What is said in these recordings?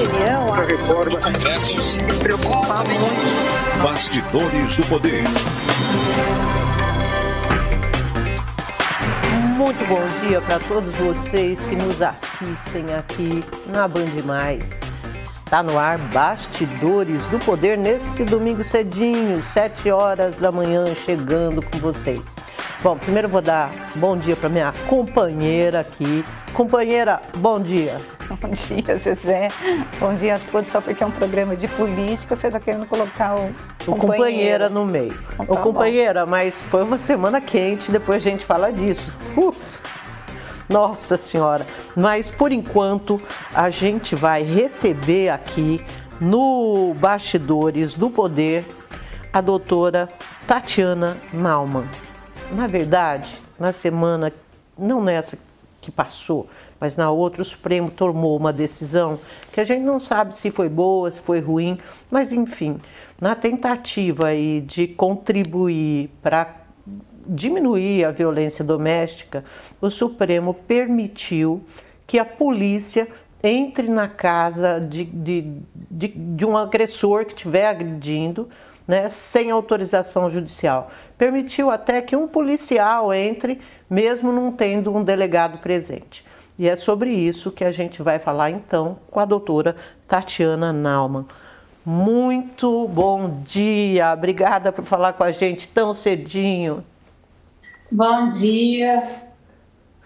opinião, a reforma Congressos me preocupa muito. Bastidores do Poder. Muito bom dia para todos vocês que nos assistem aqui na Band Mais. Está no ar Bastidores do Poder nesse domingo cedinho, 7 horas da manhã, chegando com vocês. Bom, primeiro eu vou dar bom dia para minha companheira aqui. Companheira, bom dia. Bom dia, Zezé. Bom dia a todos. Só porque é um programa de política, você está querendo colocar o companheira no meio. Então, tá companheira, mas foi uma semana quente, depois a gente fala disso. Nossa Senhora. Mas, por enquanto, a gente vai receber aqui no Bastidores do Poder a doutora Tatiana Naumann. Na verdade, na semana, não nessa que passou, mas na outra, o Supremo tomou uma decisão que a gente não sabe se foi boa, se foi ruim, mas enfim, na tentativa aí de contribuir para diminuir a violência doméstica, o Supremo permitiu que a polícia entre na casa de um agressor que estiver agredindo, né, sem autorização judicial. Permitiu até que um policial entre, mesmo não tendo um delegado presente. E é sobre isso que a gente vai falar então com a doutora Tatiana Naumann. Muito bom dia, obrigada por falar com a gente tão cedinho. Bom dia,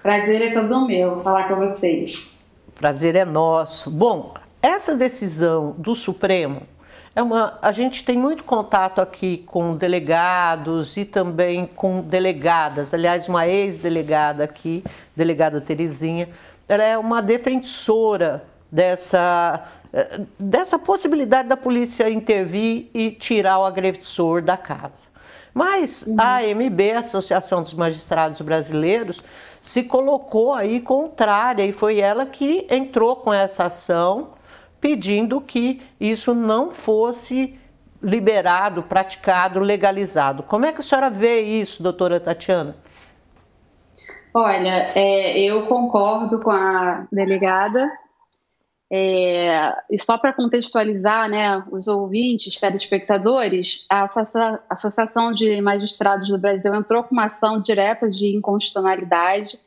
prazer é todo meu falar com vocês. Prazer é nosso. Bom, essa decisão do Supremo, a gente tem muito contato aqui com delegados e também com delegadas. Aliás, uma ex-delegada aqui, delegada Terezinha, ela é uma defensora dessa possibilidade da polícia intervir e tirar o agressor da casa. Mas a AMB, a Associação dos Magistrados Brasileiros, se colocou aí contrária e foi ela que entrou com essa ação, pedindo que isso não fosse liberado, praticado, legalizado. Como é que a senhora vê isso, doutora Tatiana? Olha, eu concordo com a delegada. E só para contextualizar, né, os ouvintes, telespectadores, a Associação de Magistrados do Brasil entrou com uma ação direta de inconstitucionalidade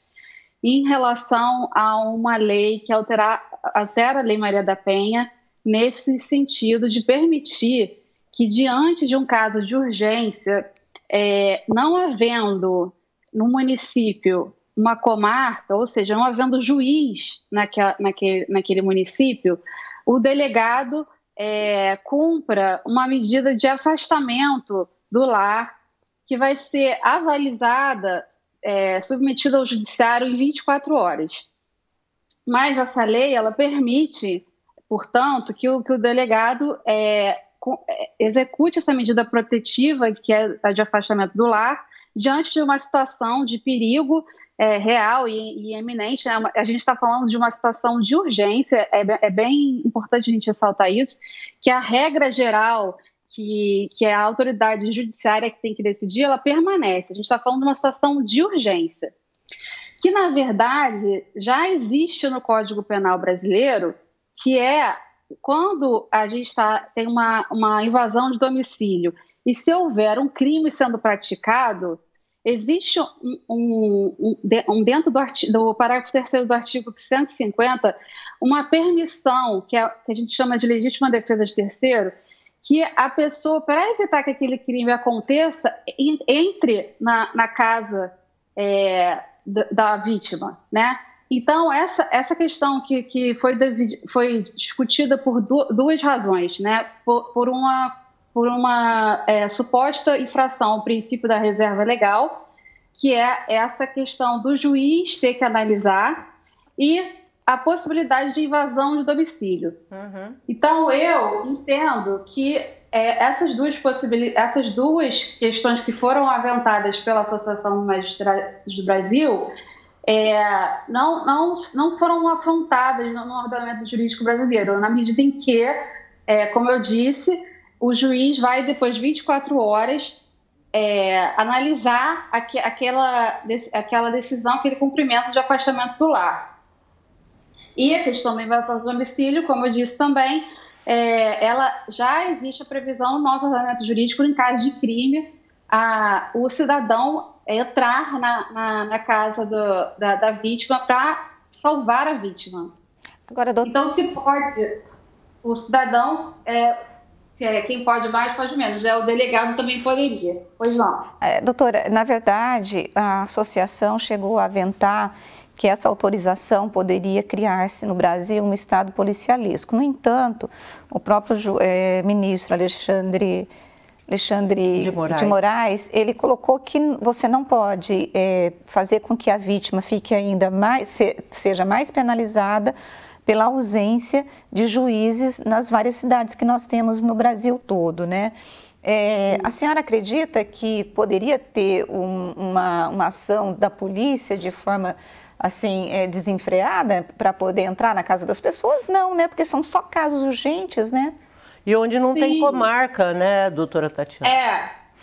em relação a uma lei que altera a Lei Maria da Penha nesse sentido de permitir que, diante de um caso de urgência, não havendo no município uma comarca, ou seja, não havendo juiz naquele município, o delegado cumpra uma medida de afastamento do lar que vai ser avalizada, submetida ao judiciário em 24 horas. Mas essa lei, ela permite, portanto, que o delegado execute essa medida protetiva, que é a de afastamento do lar, diante de uma situação de perigo real e eminente, né? A gente está falando de uma situação de urgência, é bem importante a gente ressaltar isso, que a regra geral que é a autoridade judiciária que tem que decidir, ela permanece. A gente está falando de uma situação de urgência, que na verdade já existe no Código Penal brasileiro, que é quando a gente tem uma invasão de domicílio e se houver um crime sendo praticado, existe dentro do parágrafo 3º do artigo 150, uma permissão, que a gente chama de legítima defesa de terceiro, que a pessoa, para evitar que aquele crime aconteça, entre na casa da vítima, né? Então, essa questão que foi discutida por duas razões, né? Por uma suposta infração ao princípio da reserva legal, que é essa questão do juiz ter que analisar, e a possibilidade de invasão de domicílio. Uhum. Então, eu entendo que essas duas questões que foram aventadas pela Associação de Magistrados do Brasil não foram afrontadas no ordenamento jurídico brasileiro, na medida em que, como eu disse, o juiz vai, depois de 24 horas, analisar aquela decisão, aquele cumprimento de afastamento do lar. E a questão da invasão do domicílio, como eu disse também, ela já existe a previsão no nosso ordenamento jurídico em caso de crime, o cidadão entrar na casa da vítima para salvar a vítima. Agora, Então, se pode, o cidadão, quem pode mais, pode menos. O delegado também poderia. Pois não. Doutora, na verdade, a associação chegou a aventar que essa autorização poderia criar-se no Brasil um estado policialesco. No entanto, o próprio ministro Alexandre de Moraes, ele colocou que você não pode fazer com que a vítima fique ainda mais, seja mais penalizada pela ausência de juízes nas várias cidades que nós temos no Brasil todo, né? A senhora acredita que poderia ter uma ação da polícia de forma assim desenfreada para poder entrar na casa das pessoas? Não, né? Porque são só casos urgentes, né? E onde não tem comarca, né, doutora Tatiana?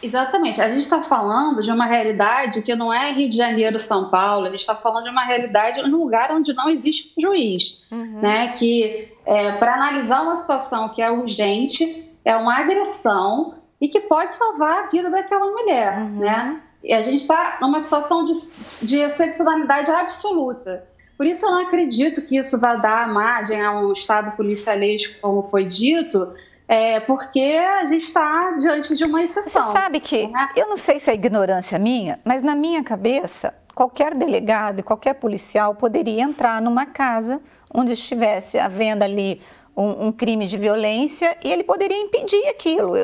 Exatamente. A gente está falando de uma realidade que não é Rio de Janeiro, São Paulo, a gente está falando de uma realidade num lugar onde não existe um juiz, né? Que para analisar uma situação que é urgente, é uma agressão e que pode salvar a vida daquela mulher, né? E a gente está numa situação de excepcionalidade absoluta. Por isso eu não acredito que isso vá dar margem a um estado policialesco, como foi dito, porque a gente está diante de uma exceção. Você sabe que, eu não sei se é ignorância minha, mas na minha cabeça, qualquer delegado e qualquer policial poderia entrar numa casa onde estivesse havendo ali um crime de violência e ele poderia impedir aquilo.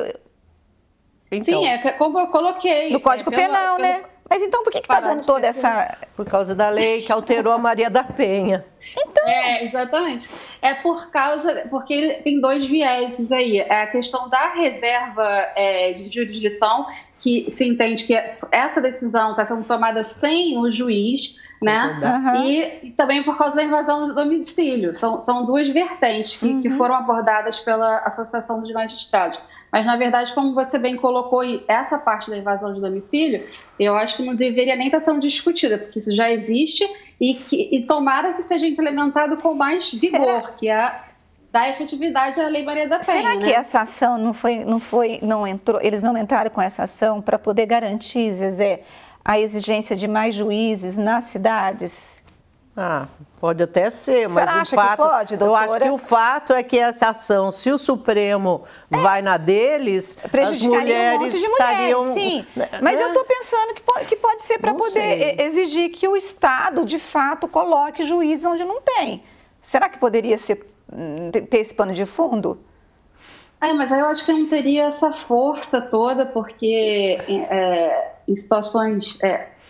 Então, sim, como eu coloquei. No Código Penal, né? Mas então por que está dando toda essa... Por causa da lei que alterou a Maria da Penha. Então... exatamente. Porque ele tem dois vieses aí. É a questão da reserva de jurisdição, que se entende que essa decisão está sendo tomada sem o juiz, né? E também por causa da invasão do domicílio. São duas vertentes que foram abordadas pela Associação dos Magistrados. Mas, na verdade, como você bem colocou, essa parte da invasão de domicílio, eu acho que não deveria nem estar sendo discutida, porque isso já existe e tomara que seja implementado com mais vigor, que é dar efetividade à Lei Maria da Penha. Será que essa ação eles não entraram com essa ação para poder garantir, Zezé, a exigência de mais juízes nas cidades? Pode até ser, mas o fato, pode, eu acho que o fato é que essa ação, se o Supremo vai na deles, as mulheres estariam... Sim, mas eu estou pensando que pode ser para poder exigir que o Estado, de fato, coloque juízes onde não tem. Será que poderia ter esse pano de fundo? Mas aí eu acho que não teria essa força toda, porque em situações...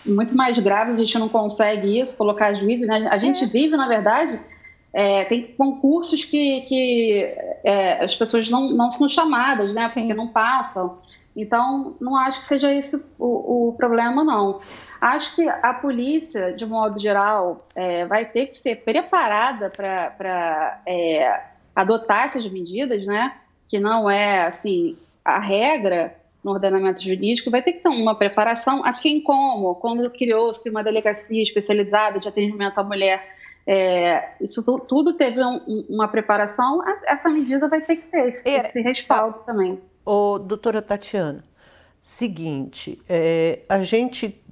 muito mais graves, a gente não consegue isso, colocar juízes, né? A gente vive, na verdade, tem concursos que as pessoas não são chamadas, né? Porque não passam. Então, não acho que seja esse o problema, não. Acho que a polícia, de modo geral, vai ter que ser preparada para adotar essas medidas, né? Que não é, assim, a regra no ordenamento jurídico, vai ter que ter uma preparação, assim como quando criou-se uma delegacia especializada de atendimento à mulher, isso tudo teve uma preparação, essa medida vai ter que ter esse respaldo também. Doutora Tatiana, seguinte, a gente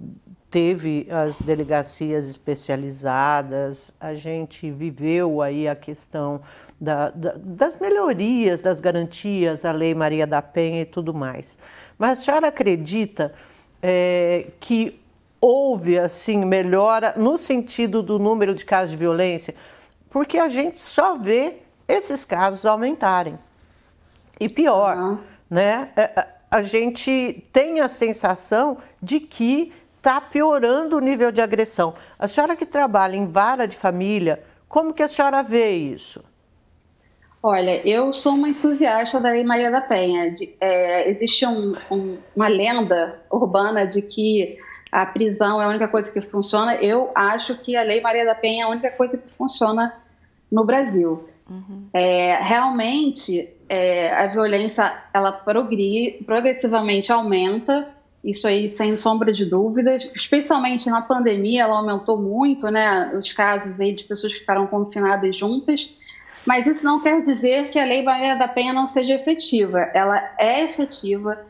teve as delegacias especializadas, a gente viveu aí a questão das melhorias, das garantias, a Lei Maria da Penha e tudo mais. Mas a senhora acredita que houve assim melhora no sentido do número de casos de violência? Porque a gente só vê esses casos aumentarem. E pior, né? A gente tem a sensação de que está piorando o nível de agressão. A senhora que trabalha em vara de família, como que a senhora vê isso? Olha, eu sou uma entusiasta da Lei Maria da Penha. Existe uma lenda urbana de que a prisão é a única coisa que funciona. Eu acho que a Lei Maria da Penha é a única coisa que funciona no Brasil. Realmente, a violência ela progressivamente aumenta, isso aí sem sombra de dúvidas, especialmente na pandemia, ela aumentou muito, né, os casos aí de pessoas que ficaram confinadas juntas, mas isso não quer dizer que a Lei Maria da Penha não seja efetiva. Ela é efetiva,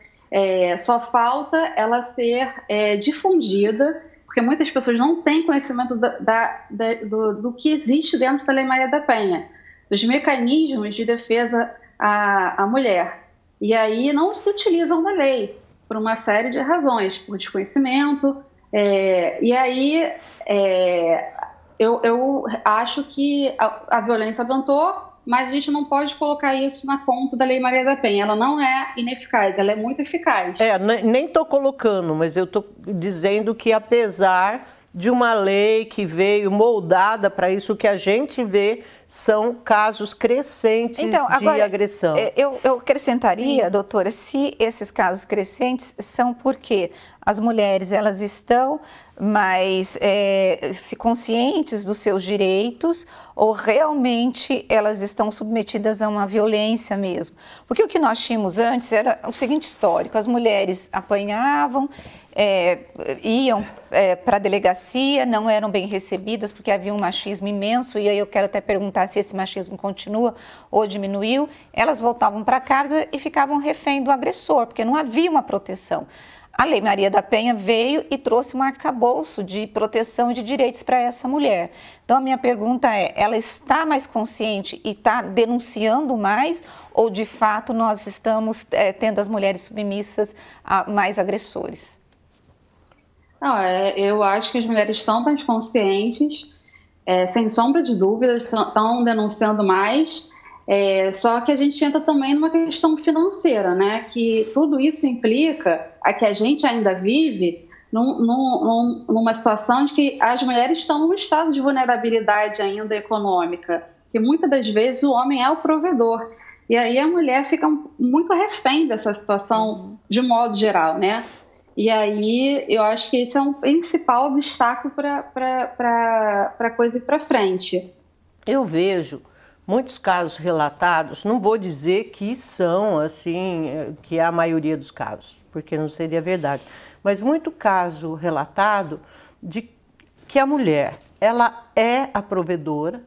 só falta ela ser difundida, porque muitas pessoas não têm conhecimento do que existe dentro da Lei Maria da Penha, dos mecanismos de defesa à mulher. E aí não se utilizam da lei, por uma série de razões, por desconhecimento. E aí eu acho que a violência aumentou, mas a gente não pode colocar isso na conta da Lei Maria da Penha. Ela não é ineficaz, ela é muito eficaz. Nem estou colocando, mas eu estou dizendo que apesar de uma lei que veio moldada para isso, que a gente vê são casos crescentes de agressão. Eu acrescentaria, sim, doutora, se esses casos crescentes são porque as mulheres elas estão mais conscientes dos seus direitos ou realmente elas estão submetidas a uma violência mesmo. Porque o que nós tínhamos antes era o seguinte histórico: as mulheres apanhavam, iam para a delegacia, não eram bem recebidas porque havia um machismo imenso, e aí eu quero até perguntar se esse machismo continua ou diminuiu. Elas voltavam para casa e ficavam refém do agressor, porque não havia uma proteção. A Lei Maria da Penha veio e trouxe um arcabouço de proteção e de direitos para essa mulher. Então a minha pergunta é, ela está mais consciente e está denunciando mais, ou de fato nós estamos tendo as mulheres submissas a mais agressores? Não, eu acho que as mulheres estão mais conscientes, sem sombra de dúvidas, estão denunciando mais, só que a gente entra também numa questão financeira, né? Que tudo isso implica a que a gente ainda vive numa situação de que as mulheres estão num estado de vulnerabilidade ainda econômica, que muitas das vezes o homem é o provedor. E aí a mulher fica muito refém dessa situação de modo geral, né? E aí eu acho que esse é um principal obstáculo para a coisa ir para frente. Eu vejo muitos casos relatados, não vou dizer que são assim, que é a maioria dos casos, porque não seria verdade, mas muito caso relatado de que a mulher, ela é a provedora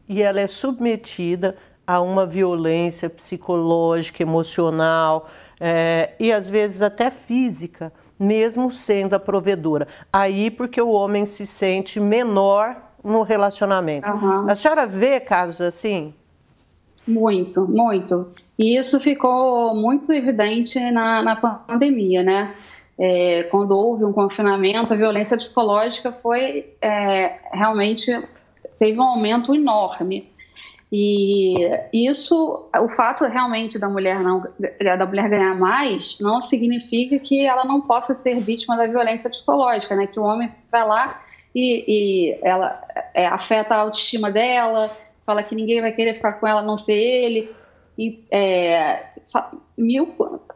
e ela é submetida a uma violência psicológica, emocional e às vezes até física, mesmo sendo a provedora. Aí porque o homem se sente menor no relacionamento. Uhum. A senhora vê casos assim? Muito, muito. E isso ficou muito evidente na pandemia, né? Quando houve um confinamento, a violência psicológica foi realmente teve um aumento enorme. E isso, o fato realmente da mulher ganhar mais, não significa que ela não possa ser vítima da violência psicológica, né? Que o homem vai lá e ela afeta a autoestima dela, fala que ninguém vai querer ficar com ela a não ser ele,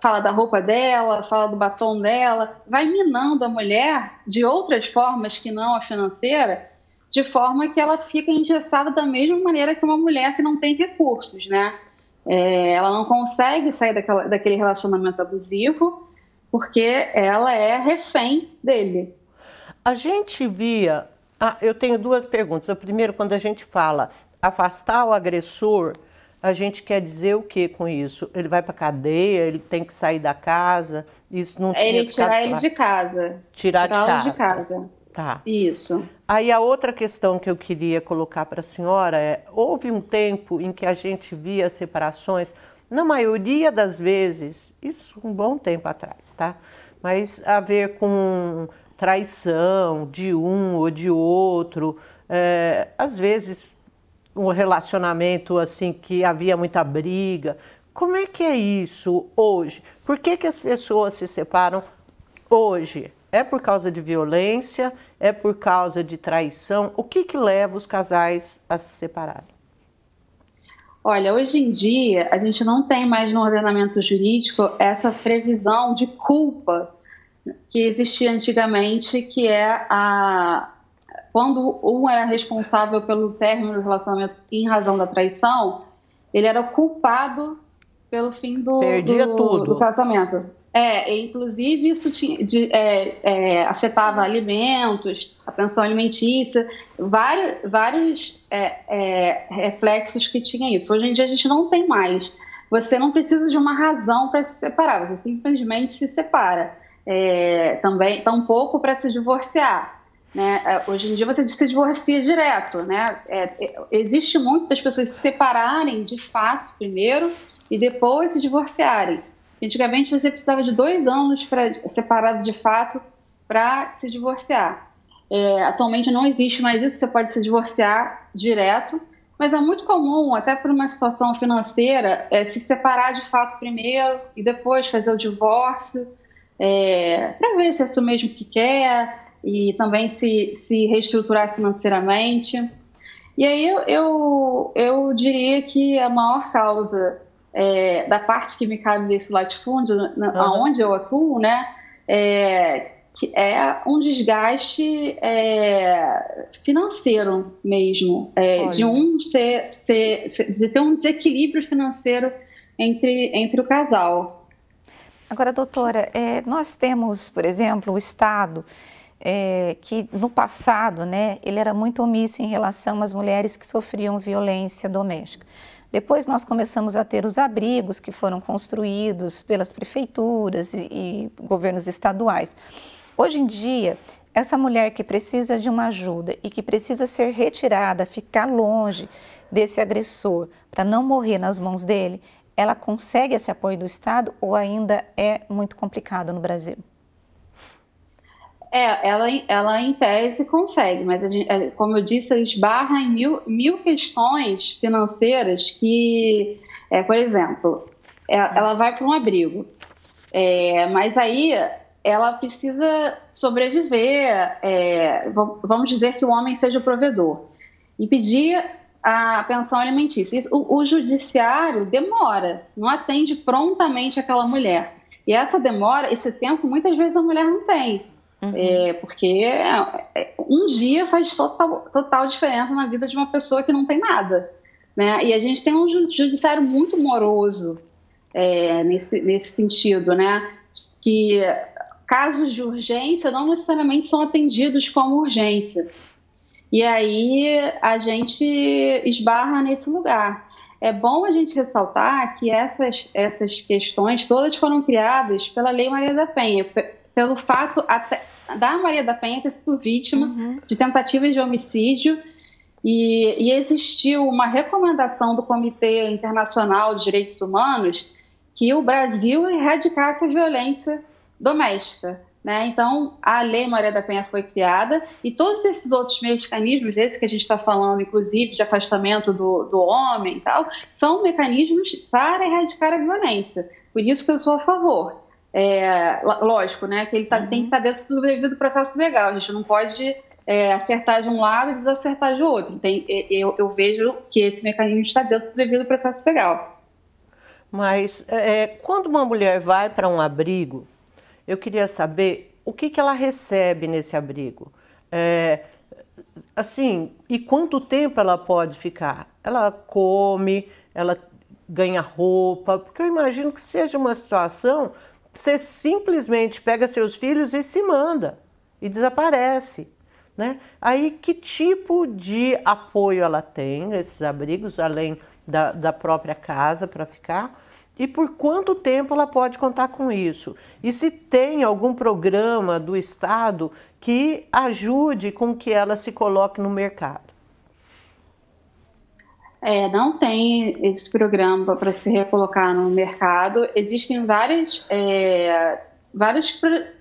fala da roupa dela, fala do batom dela, vai minando a mulher de outras formas que não a financeira, de forma que ela fica engessada da mesma maneira que uma mulher que não tem recursos, né? Ela não consegue sair daquele relacionamento abusivo porque ela é refém dele. A gente via... eu tenho duas perguntas. A primeira, quando a gente fala afastar o agressor, a gente quer dizer o que com isso? Ele vai para cadeia, ele tem que sair da casa? Isso não tinha tirar ele de casa. Tirar de casa. Tá. Isso. Aí a outra questão que eu queria colocar para a senhora houve um tempo em que a gente via separações, na maioria das vezes, isso um bom tempo atrás, tá? Mas a ver com traição de um ou de outro, às vezes um relacionamento assim que havia muita briga. Como é que é isso hoje? Por que as pessoas se separam hoje? É por causa de violência? É por causa de traição? O que leva os casais a se separarem? Olha, hoje em dia, a gente não tem mais no ordenamento jurídico essa previsão de culpa que existia antigamente, que quando um era responsável pelo término do relacionamento em razão da traição, ele era culpado pelo fim do casamento. Inclusive isso afetava alimentos, a pensão alimentícia, vários reflexos que tinha isso. Hoje em dia a gente não tem mais. Você não precisa de uma razão para se separar, você simplesmente se separa. Também tampouco para se divorciar, né? Hoje em dia você se divorcia direto, né? Existe muito das pessoas se separarem de fato primeiro e depois se divorciarem. Antigamente você precisava de 2 anos para separado de fato para se divorciar. Atualmente não existe mais isso, você pode se divorciar direto, mas é muito comum, até por uma situação financeira, se separar de fato primeiro e depois fazer o divórcio, para ver se é isso mesmo que quer e também se reestruturar financeiramente. E aí eu diria que a maior causa da parte que me cabe desse latifúndio, aonde eu atuo, né, que é um desgaste financeiro mesmo, de ter um desequilíbrio financeiro entre o casal. Agora, doutora, nós temos, por exemplo, o Estado que no passado, né, ele era muito omisso em relação às mulheres que sofriam violência doméstica. Depois nós começamos a ter os abrigos que foram construídos pelas prefeituras e governos estaduais. Hoje em dia, essa mulher que precisa de uma ajuda e que precisa ser retirada, ficar longe desse agressor para não morrer nas mãos dele, ela consegue esse apoio do Estado ou ainda é muito complicado no Brasil? Ela em tese consegue, mas como eu disse, ela esbarra em mil questões financeiras que, por exemplo, ela vai para um abrigo, mas aí ela precisa sobreviver, vamos dizer que o homem seja o provedor, e pedir a pensão alimentícia. O judiciário demora, não atende prontamente aquela mulher. E essa demora, esse tempo, muitas vezes a mulher não tem. Porque um dia faz total diferença na vida de uma pessoa que não tem nada, né? E a gente tem um judiciário muito moroso nesse sentido, né? Que casos de urgência não necessariamente são atendidos como urgência. E aí a gente esbarra nesse lugar. É bom a gente ressaltar que essas questões todas foram criadas pela Lei Maria da Penha, pelo fato da Maria da Penha ter sido vítima de tentativas de homicídio e existiu uma recomendação do Comitê Internacional de Direitos Humanos que o Brasil erradicasse a violência doméstica, né? Então, a Lei Maria da Penha foi criada e todos esses outros mecanismos, esse que a gente está falando, inclusive, de afastamento do homem e tal, são mecanismos para erradicar a violência. Por isso que eu sou a favor. Lógico, né, que ele tem que estar dentro do devido processo legal. A gente não pode acertar de um lado e desacertar de outro. Eu vejo que esse mecanismo está dentro do devido processo legal. Mas quando uma mulher vai para um abrigo, eu queria saber o que ela recebe nesse abrigo. Assim, e quanto tempo ela pode ficar? Ela come, ela ganha roupa? Porque eu imagino que seja uma situação... Você simplesmente pega seus filhos e se manda, e desaparece, né? Aí, que tipo de apoio ela tem nesses abrigos, além da própria casa para ficar? E por quanto tempo ela pode contar com isso? E se tem algum programa do Estado que ajude com que ela se coloque no mercado? Não tem esse programa para se recolocar no mercado. Existem várias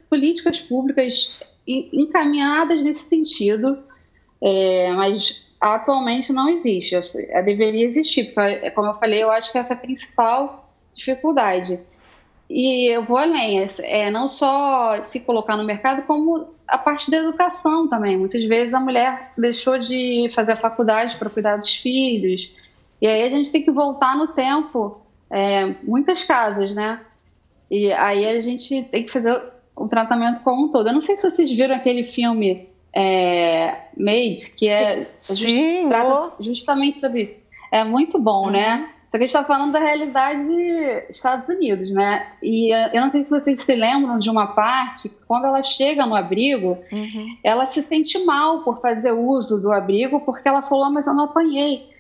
políticas públicas encaminhadas nesse sentido, mas atualmente não existe. Deveria existir, porque, como eu falei, eu acho que essa é a principal dificuldade. E eu vou além, não só se colocar no mercado, como a parte da educação também. Muitas vezes a mulher deixou de fazer a faculdade para cuidar dos filhos, e aí a gente tem que voltar no tempo, muitas casas, né? E aí a gente tem que fazer um tratamento como um todo. Eu não sei se vocês viram aquele filme Made, que trata justamente sobre isso. É muito bom, né? Só que a gente está falando da realidade dos Estados Unidos, né? E eu não sei se vocês se lembram de uma parte, quando ela chega no abrigo, ela se sente mal por fazer uso do abrigo, porque ela falou, mas eu não apanhei.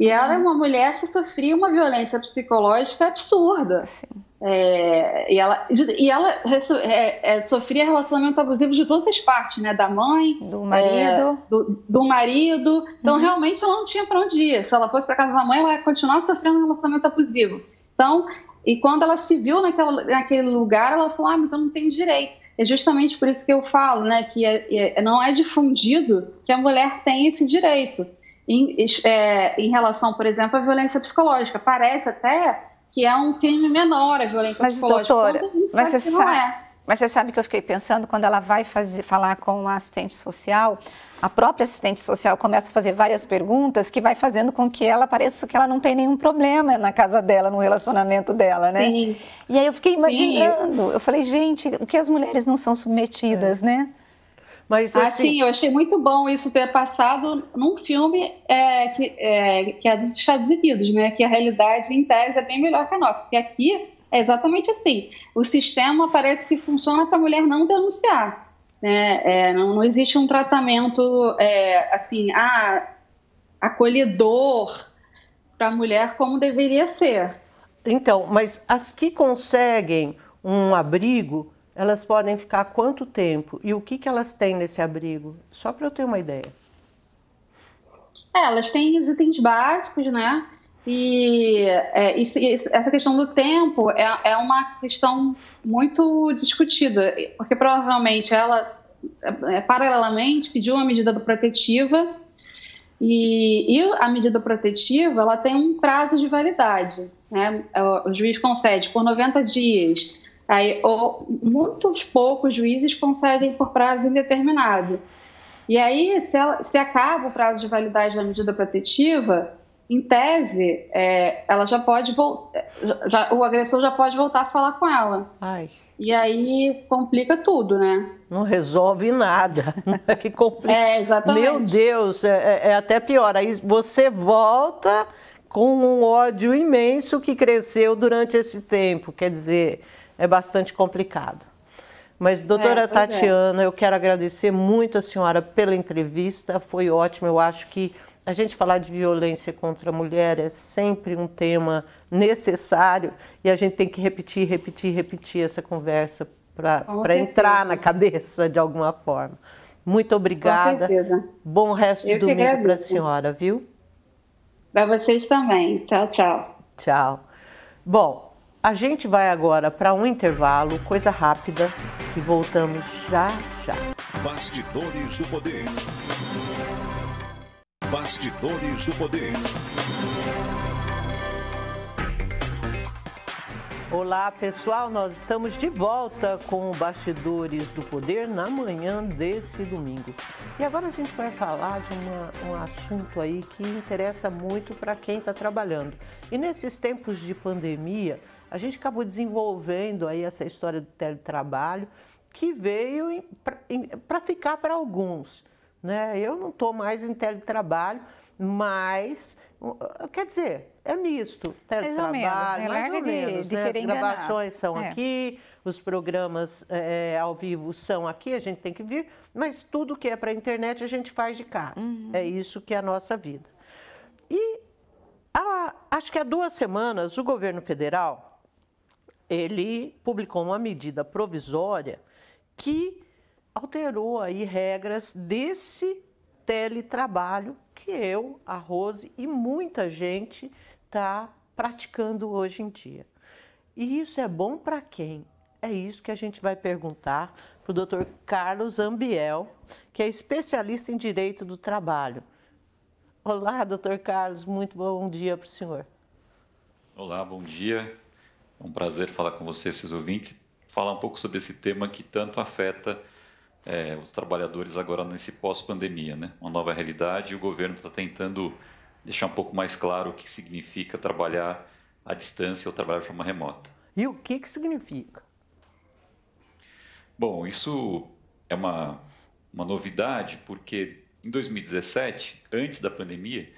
E ela é uma mulher que sofria uma violência psicológica absurda. E ela sofria relacionamento abusivo de todas as partes, né? Da mãe, do marido. Do marido. Então, realmente, ela não tinha para onde ir. Se ela fosse para casa da mãe, ela ia continuar sofrendo um relacionamento abusivo. Então, e quando ela se viu naquele lugar, ela falou, mas eu não tenho direito. É justamente por isso que eu falo, né? Que não é difundido que a mulher tem esse direito. Em relação, por exemplo, à violência psicológica. Parece até que é um crime menor a violência psicológica. Doutora, mas você sabe que eu fiquei pensando, quando ela vai falar com a assistente social, a própria assistente social começa a fazer várias perguntas que vai fazendo com que ela pareça que ela não tem nenhum problema na casa dela, no relacionamento dela, né? Sim. E aí eu fiquei imaginando, eu falei, gente, o que as mulheres não são submetidas, né? Mas, assim... Sim, eu achei muito bom isso ter passado num filme que é dos Estados Unidos, né? Que a realidade, em tese, é bem melhor que a nossa. Porque aqui é exatamente assim. O sistema parece que funciona para a mulher não denunciar. Né? Não existe um tratamento acolhedor para a mulher como deveria ser. Então, mas as que conseguem um abrigo, elas podem ficar quanto tempo? E o que elas têm nesse abrigo? Só para eu ter uma ideia. Elas têm os itens básicos, né? E essa questão do tempo é uma questão muito discutida, porque provavelmente ela, paralelamente, pediu uma medida protetiva e a medida protetiva ela tem um prazo de validade, né? O juiz concede por 90 dias. Muitos poucos juízes concedem por prazo indeterminado. E aí, se acaba o prazo de validade da medida protetiva, em tese, ela já pode o agressor já pode voltar a falar com ela. Ai. E aí complica tudo, né? Não resolve nada. Que complica. Exatamente. Meu Deus, é até pior. Aí você volta com um ódio imenso que cresceu durante esse tempo. Quer dizer, é bastante complicado. Mas, doutora Tatiana, eu quero agradecer muito a senhora pela entrevista, foi ótimo. Eu acho que a gente falar de violência contra a mulher é sempre um tema necessário e a gente tem que repetir essa conversa para entrar na cabeça de alguma forma. Muito obrigada. Com certeza. Bom resto de domingo para a senhora, viu? Para vocês também. Tchau, tchau. Tchau. Bom, a gente vai agora para um intervalo, coisa rápida, e voltamos já já. Bastidores do Poder. Bastidores do Poder. Olá, pessoal, nós estamos de volta com o Bastidores do Poder na manhã desse domingo. E agora a gente vai falar de um assunto aí que interessa muito para quem está trabalhando. E nesses tempos de pandemia, a gente acabou desenvolvendo aí essa história do teletrabalho que veio para ficar para alguns, né? Eu não estou mais em teletrabalho, mas, quer dizer, é misto. Teletrabalho, mais ou menos, né? As gravações são aqui, os programas ao vivo são aqui, a gente tem que vir, mas tudo que é para a internet a gente faz de casa. É isso que é a nossa vida. E acho que há 2 semanas o governo federal ele publicou uma medida provisória que alterou aí regras desse teletrabalho que eu, a Rose e muita gente está praticando hoje em dia. E isso é bom para quem? É isso que a gente vai perguntar para o Dr. Carlos Ambiel, que é especialista em Direito do Trabalho. Olá, Dr. Carlos, muito bom dia para o senhor. Olá, bom dia. É um prazer falar com você, seus ouvintes, falar um pouco sobre esse tema que tanto afeta os trabalhadores agora nesse pós-pandemia, né? Uma nova realidade e o governo está tentando deixar um pouco mais claro o que significa trabalhar à distância ou trabalhar de forma remota. E o que significa? Bom, isso é uma novidade porque em 2017, antes da pandemia,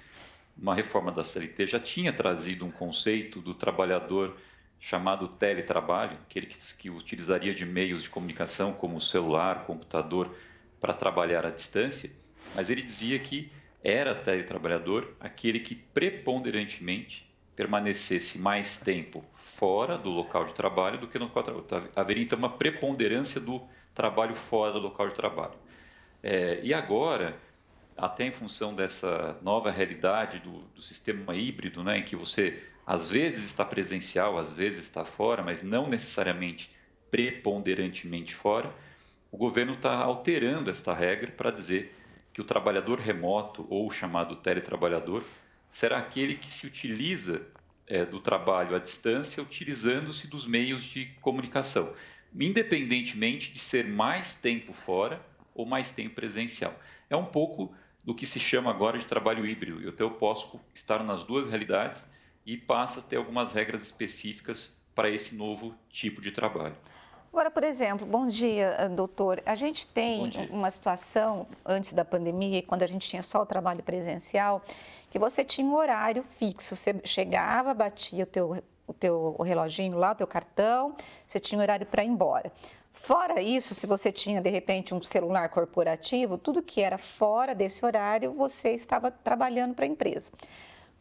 uma reforma da CLT já tinha trazido um conceito do trabalhador chamado teletrabalho, aquele que utilizaria de meios de comunicação como celular, computador, para trabalhar à distância, mas ele dizia que era teletrabalhador aquele que preponderantemente permanecesse mais tempo fora do local de trabalho do que no local de trabalho. Haveria então uma preponderância do trabalho fora do local de trabalho. E agora, até em função dessa nova realidade do sistema híbrido, né, em que você às vezes está presencial, às vezes está fora, mas não necessariamente preponderantemente fora, o governo está alterando esta regra para dizer que o trabalhador remoto, ou chamado teletrabalhador, será aquele que se utiliza do trabalho à distância, utilizando-se dos meios de comunicação, independentemente de ser mais tempo fora ou mais tempo presencial. É um pouco do que se chama agora de trabalho híbrido. Eu posso estar nas duas realidades e passa a ter algumas regras específicas para esse novo tipo de trabalho. Agora, por exemplo, bom dia, doutor. A gente tem uma situação antes da pandemia, quando a gente tinha só o trabalho presencial, que você tinha um horário fixo. Você chegava, batia o teu reloginho lá, o teu cartão, você tinha um horário para ir embora. Fora isso, se você tinha, de repente, um celular corporativo, tudo que era fora desse horário, você estava trabalhando para a empresa.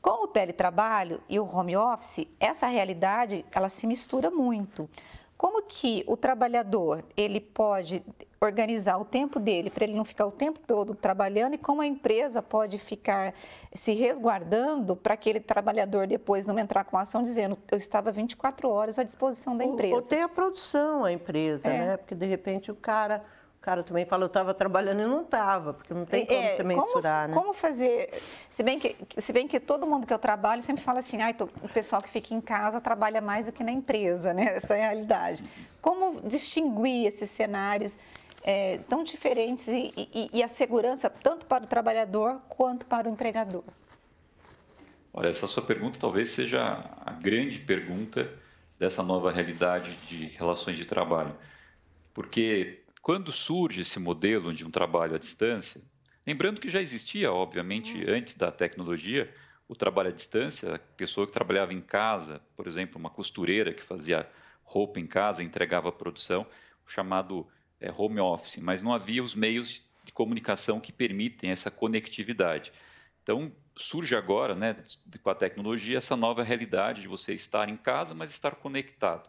Com o teletrabalho e o home office, essa realidade, ela se mistura muito. Como que o trabalhador, ele pode organizar o tempo dele para ele não ficar o tempo todo trabalhando e como a empresa pode ficar se resguardando para aquele trabalhador depois não entrar com ação dizendo eu estava 24 horas à disposição da empresa? Ou tem a produção, a empresa, né? Porque de repente o cara também fala, eu estava trabalhando e não estava, porque não tem como você mensurar, né? Como fazer, se bem que todo mundo que eu trabalho sempre fala assim, o pessoal que fica em casa trabalha mais do que na empresa, né? Essa é a realidade. Como distinguir esses cenários tão diferentes e a segurança tanto para o trabalhador quanto para o empregador? Olha, essa sua pergunta talvez seja a grande pergunta dessa nova realidade de relações de trabalho, porque quando surge esse modelo de um trabalho à distância, lembrando que já existia, obviamente, antes da tecnologia, o trabalho à distância, a pessoa que trabalhava em casa, por exemplo, uma costureira que fazia roupa em casa, entregava a produção, o chamado home office, mas não havia os meios de comunicação que permitem essa conectividade. Então, surge agora, né, com a tecnologia, essa nova realidade de você estar em casa, mas estar conectado.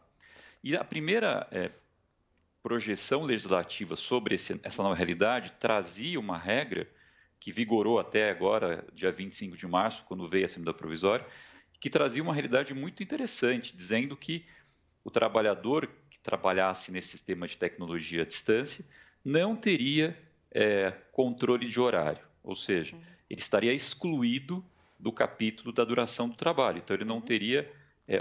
E a primeira projeção legislativa sobre essa nova realidade trazia uma regra que vigorou até agora, dia 25 de março, quando veio a Assembleia Provisória, que trazia uma realidade muito interessante, dizendo que o trabalhador que trabalhasse nesse sistema de tecnologia à distância não teria controle de horário, ou seja, ele estaria excluído do capítulo da duração do trabalho, então ele não teria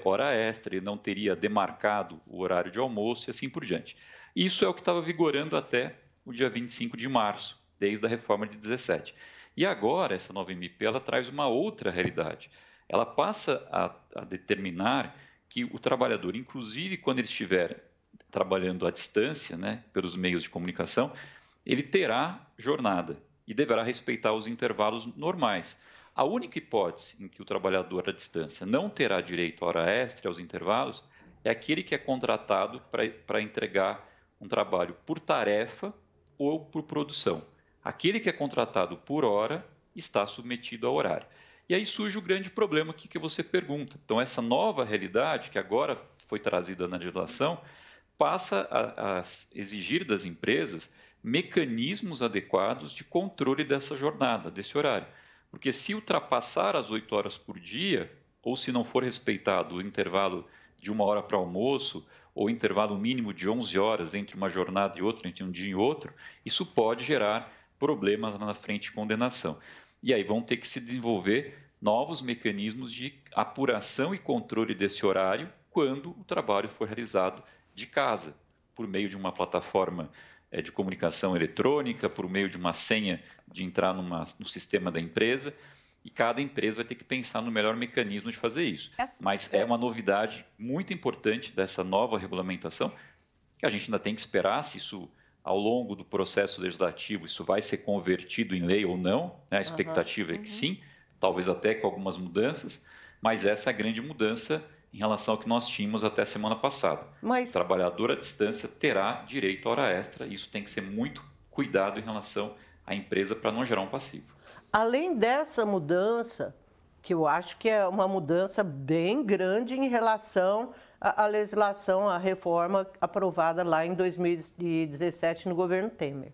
hora extra, ele não teria demarcado o horário de almoço e assim por diante. Isso é o que estava vigorando até o dia 25 de março, desde a reforma de 17. E agora, essa nova MP, ela traz uma outra realidade. Ela passa a determinar que o trabalhador, inclusive quando ele estiver trabalhando à distância, né, pelos meios de comunicação, ele terá jornada e deverá respeitar os intervalos normais. A única hipótese em que o trabalhador à distância não terá direito à hora extra, aos intervalos, é aquele que é contratado para entregar um trabalho por tarefa ou por produção. Aquele que é contratado por hora está submetido ao horário. E aí surge o grande problema que você pergunta. Então, essa nova realidade, que agora foi trazida na legislação, passa a exigir das empresas mecanismos adequados de controle dessa jornada, desse horário. Porque se ultrapassar as 8 horas por dia, ou se não for respeitado o intervalo de 1 hora para almoço, ou intervalo mínimo de 11 horas entre uma jornada e outra, entre um dia e outro, isso pode gerar problemas lá na frente de condenação. E aí vão ter que se desenvolver novos mecanismos de apuração e controle desse horário quando o trabalho for realizado de casa, por meio de uma plataforma de comunicação eletrônica, por meio de uma senha de entrar no sistema da empresa. E cada empresa vai ter que pensar no melhor mecanismo de fazer isso. Mas é uma novidade muito importante dessa nova regulamentação, que a gente ainda tem que esperar se isso, ao longo do processo legislativo, isso vai ser convertido em lei ou não. Né? A expectativa é que sim. talvez até com algumas mudanças, mas essa é a grande mudança em relação ao que nós tínhamos até semana passada. O trabalhador à distância terá direito à hora extra, e isso tem que ser muito cuidado em relação à empresa para não gerar um passivo. Além dessa mudança, que eu acho que é uma mudança bem grande em relação à legislação, à reforma aprovada lá em 2017 no governo Temer.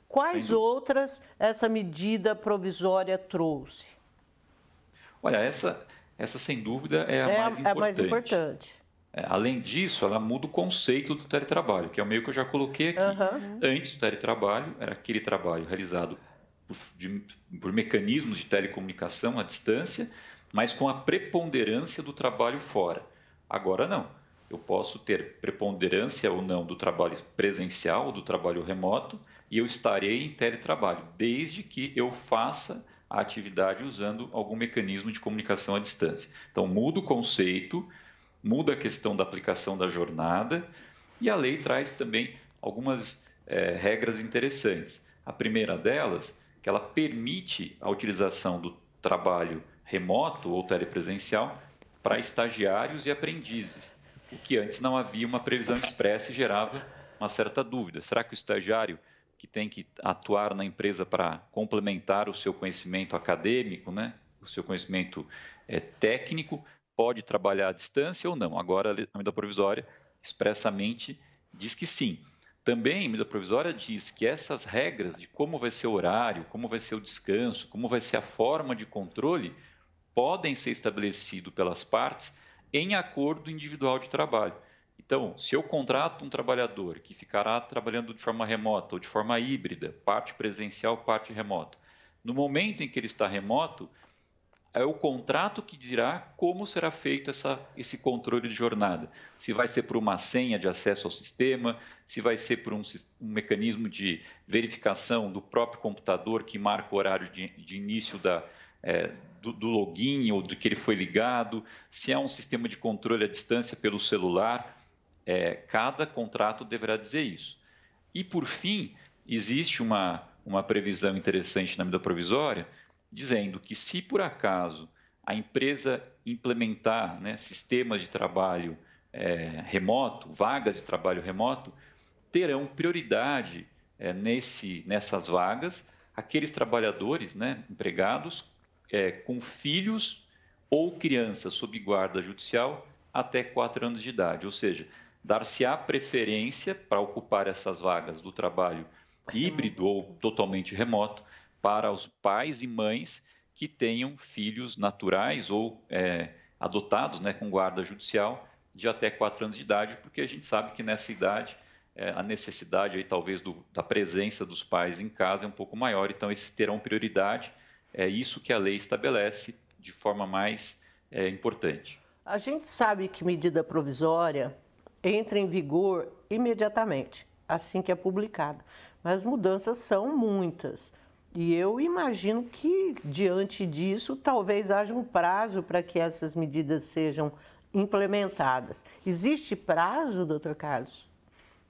Quais outras essa medida provisória trouxe? Olha, essa sem dúvida é a mais importante. Além disso, ela muda o conceito do teletrabalho, que é o meio que eu já coloquei aqui. Antes do teletrabalho, era aquele trabalho realizado por mecanismos de telecomunicação à distância, mas com a preponderância do trabalho fora. Agora não. Eu posso ter preponderância ou não do trabalho presencial ou do trabalho remoto, e eu estarei em teletrabalho, desde que eu faça a atividade usando algum mecanismo de comunicação à distância. Então, muda o conceito, muda a questão da aplicação da jornada, e a lei traz também algumas regras interessantes. A primeira delas, que ela permite a utilização do trabalho remoto ou telepresencial para estagiários e aprendizes, o que antes não havia uma previsão expressa e gerava uma certa dúvida. Será que o estagiário que tem que atuar na empresa para complementar o seu conhecimento acadêmico, né, o seu conhecimento técnico, pode trabalhar à distância ou não? Agora, a medida provisória expressamente diz que sim. Também a medida provisória diz que essas regras de como vai ser o horário, como vai ser o descanso, como vai ser a forma de controle, podem ser estabelecidos pelas partes em acordo individual de trabalho. Então, se eu contrato um trabalhador que ficará trabalhando de forma remota ou de forma híbrida, parte presencial, parte remota, no momento em que ele está remoto, é o contrato que dirá como será feito esse controle de jornada. Se vai ser por uma senha de acesso ao sistema, se vai ser por um mecanismo de verificação do próprio computador que marca o horário de início do login ou de que ele foi ligado, se é um sistema de controle à distância pelo celular, cada contrato deverá dizer isso. E, por fim, existe uma previsão interessante na medida provisória, dizendo que se por acaso a empresa implementar, né, sistemas de trabalho remoto, vagas de trabalho remoto, terão prioridade nessas vagas aqueles trabalhadores, né, empregados com filhos ou crianças sob guarda judicial até 4 anos de idade, ou seja, dar-se-á preferência para ocupar essas vagas do trabalho híbrido ou totalmente remoto para os pais e mães que tenham filhos naturais ou adotados, né, com guarda judicial de até 4 anos de idade, porque a gente sabe que nessa idade a necessidade aí, talvez da presença dos pais em casa é um pouco maior, então esses terão prioridade. É isso que a lei estabelece de forma mais importante. A gente sabe que medida provisória entra em vigor imediatamente, assim que é publicada, mas mudanças são muitas. E eu imagino que, diante disso, talvez haja um prazo para que essas medidas sejam implementadas. Existe prazo, doutor Carlos?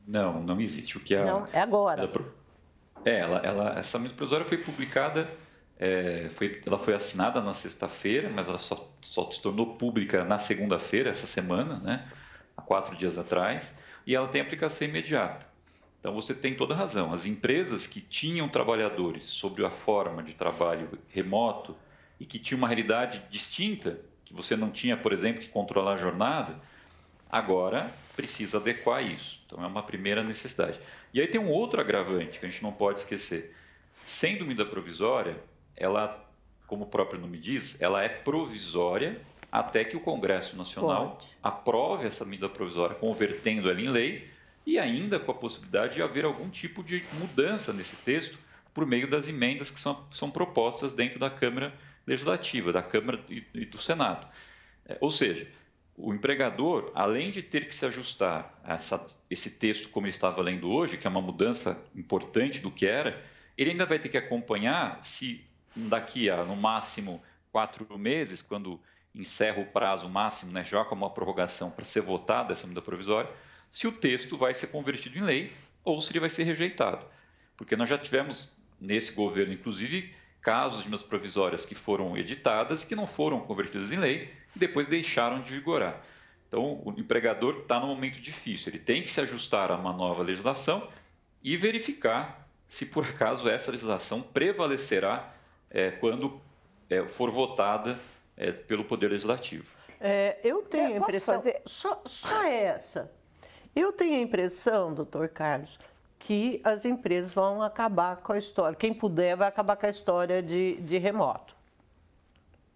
Não existe. Não, é agora. Essa medida provisória foi publicada, ela foi assinada na sexta-feira, mas ela só se tornou pública na segunda-feira, essa semana, né, há 4 dias atrás, e ela tem aplicação imediata. Então, você tem toda a razão. As empresas que tinham trabalhadores sob a forma de trabalho remoto e que tinham uma realidade distinta, que você não tinha, por exemplo, que controlar a jornada, agora precisa adequar isso. Então, é uma primeira necessidade. E aí tem um outro agravante que a gente não pode esquecer. Sendo medida provisória, ela, como o próprio nome diz, ela é provisória até que o Congresso Nacional aprove essa medida provisória, convertendo ela em lei, e ainda com a possibilidade de haver algum tipo de mudança nesse texto por meio das emendas que são propostas dentro da Câmara Legislativa, da Câmara e do Senado. Ou seja, o empregador, além de ter que se ajustar a esse texto como ele estava lendo hoje, que é uma mudança importante do que era, ele ainda vai ter que acompanhar se daqui a, no máximo, 4 meses, quando encerra o prazo máximo, né, já com uma prorrogação para ser votada essa medida provisória, se o texto vai ser convertido em lei ou se ele vai ser rejeitado. Porque nós já tivemos, nesse governo, inclusive, casos de medidas provisórias que foram editadas, que não foram convertidas em lei e depois deixaram de vigorar. Então, o empregador está num momento difícil, ele tem que se ajustar a uma nova legislação e verificar se, por acaso, essa legislação prevalecerá quando for votada pelo Poder Legislativo. Eu tenho a impressão... Só essa. Eu tenho a impressão, doutor Carlos, que as empresas vão acabar com a história. Quem puder vai acabar com a história de remoto.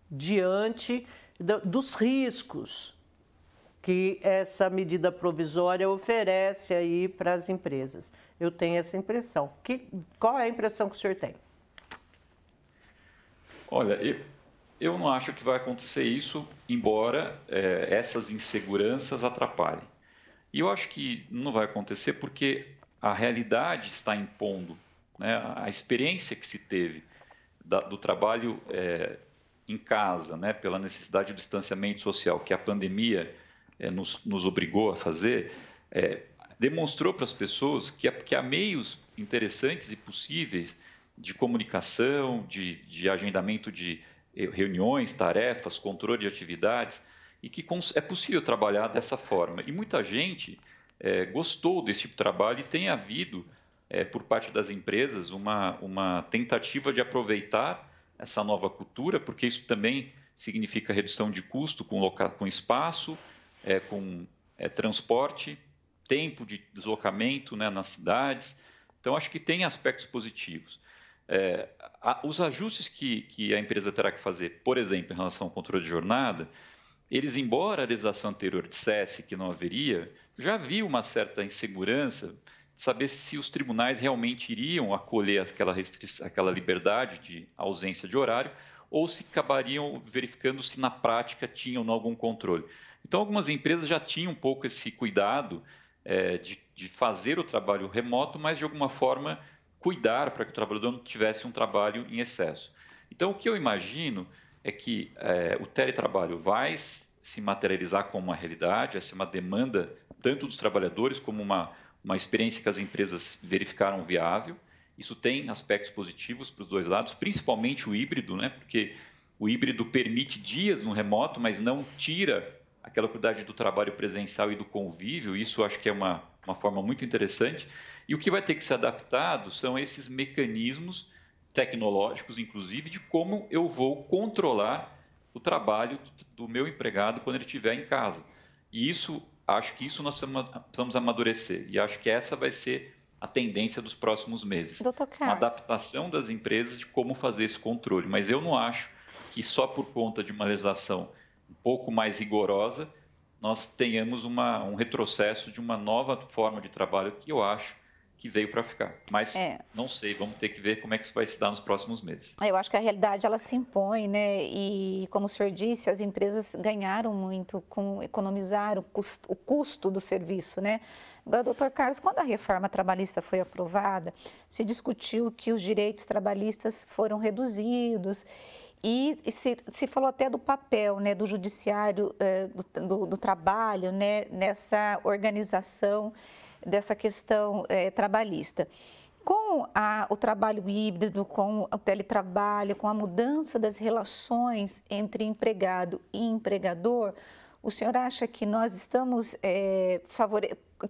Diante dos riscos que essa medida provisória oferece aí para as empresas. Eu tenho essa impressão. Qual é a impressão que o senhor tem? Olha, eu não acho que vai acontecer isso, embora essas inseguranças atrapalhem. E eu acho que não vai acontecer porque a realidade está impondo, né? A experiência que se teve do trabalho em casa, né? Pela necessidade do distanciamento social que a pandemia nos obrigou a fazer, demonstrou para as pessoas que há meios interessantes e possíveis de comunicação, de agendamento de reuniões, tarefas, controle de atividades, e que é possível trabalhar dessa forma. E muita gente gostou desse tipo de trabalho e tem havido, por parte das empresas, uma tentativa de aproveitar essa nova cultura, porque isso também significa redução de custo com espaço, com transporte, tempo de deslocamento, né, nas cidades. Então, acho que tem aspectos positivos. Os ajustes que a empresa terá que fazer, por exemplo, em relação ao controle de jornada, eles, embora a legislação anterior dissesse que não haveria, já havia uma certa insegurança de saber se os tribunais realmente iriam acolher aquela liberdade de ausência de horário ou se acabariam verificando se na prática tinham ou não algum controle. Então, algumas empresas já tinham um pouco esse cuidado de fazer o trabalho remoto, mas de alguma forma cuidar para que o trabalhador não tivesse um trabalho em excesso. Então, o que eu imagino é que o teletrabalho vai se materializar como uma realidade, vai ser uma demanda tanto dos trabalhadores como uma experiência que as empresas verificaram viável. Isso tem aspectos positivos para os dois lados, principalmente o híbrido, né? Porque o híbrido permite dias no remoto, mas não tira aquela qualidade do trabalho presencial e do convívio. Isso eu acho que é uma forma muito interessante. E o que vai ter que ser adaptado são esses mecanismos tecnológicos, inclusive, de como eu vou controlar o trabalho do meu empregado quando ele estiver em casa. E acho que isso nós precisamos amadurecer. E acho que essa vai ser a tendência dos próximos meses. Dr. Carlos. Uma adaptação das empresas de como fazer esse controle. Mas eu não acho que só por conta de uma legislação um pouco mais rigorosa nós tenhamos um retrocesso de uma nova forma de trabalho que eu acho que veio para ficar. Mas não sei, vamos ter que ver como é que isso vai se dar nos próximos meses. Eu acho que a realidade ela se impõe, né? E como o senhor disse, as empresas ganharam muito com economizar o custo do serviço, né? Doutor Carlos, quando a reforma trabalhista foi aprovada, se discutiu que os direitos trabalhistas foram reduzidos e se falou até do papel, né, do judiciário, do trabalho, né, nessa organização dessa questão trabalhista. Com o trabalho híbrido, com o teletrabalho, com a mudança das relações entre empregado e empregador, o senhor acha que nós estamos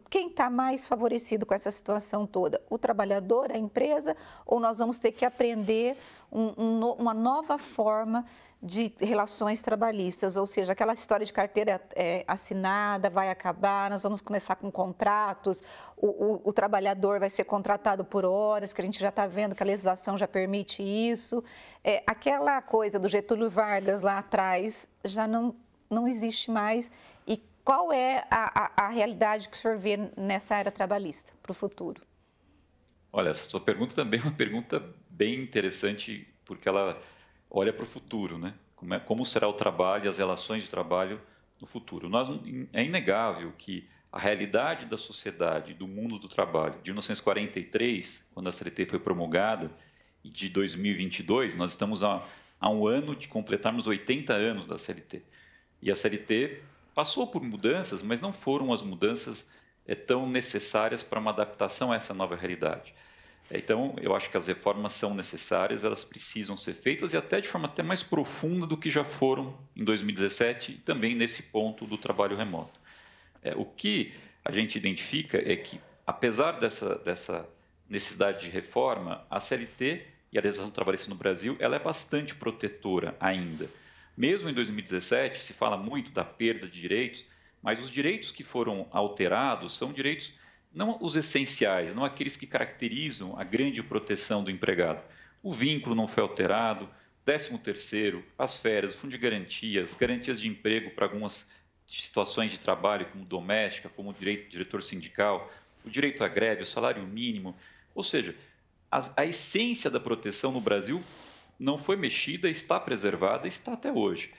quem está mais favorecido com essa situação toda? O trabalhador, a empresa, ou nós vamos ter que aprender uma nova forma de relações trabalhistas, ou seja, aquela história de carteira assinada vai acabar, nós vamos começar com contratos, o trabalhador vai ser contratado por horas, que a gente já está vendo que a legislação já permite isso. Aquela coisa do Getúlio Vargas lá atrás já não existe mais. E qual é a realidade que o senhor vê nessa área trabalhista para o futuro? Olha, essa sua pergunta também é uma pergunta bem interessante, porque ela olha para o futuro, né? Como será o trabalho e as relações de trabalho no futuro. É inegável que a realidade da sociedade, do mundo do trabalho, de 1943, quando a CLT foi promulgada, e de 2022, nós estamos há um ano de completarmos 80 anos da CLT. E a CLT passou por mudanças, mas não foram as mudanças tão necessárias para uma adaptação a essa nova realidade. Então, eu acho que as reformas são necessárias, elas precisam ser feitas e até de forma até mais profunda do que já foram em 2017 e também nesse ponto do trabalho remoto. O que a gente identifica é que, apesar dessa necessidade de reforma, a CLT e a legislação trabalhista no Brasil ela é bastante protetora ainda. Mesmo em 2017, se fala muito da perda de direitos, mas os direitos que foram alterados são direitos não os essenciais, não aqueles que caracterizam a grande proteção do empregado. O vínculo não foi alterado, 13º, as férias, o fundo de garantias de emprego para algumas situações de trabalho, como doméstica, como o direito do diretor sindical, o direito à greve, o salário mínimo. Ou seja, a essência da proteção no Brasil não foi mexida, está preservada, está até hoje.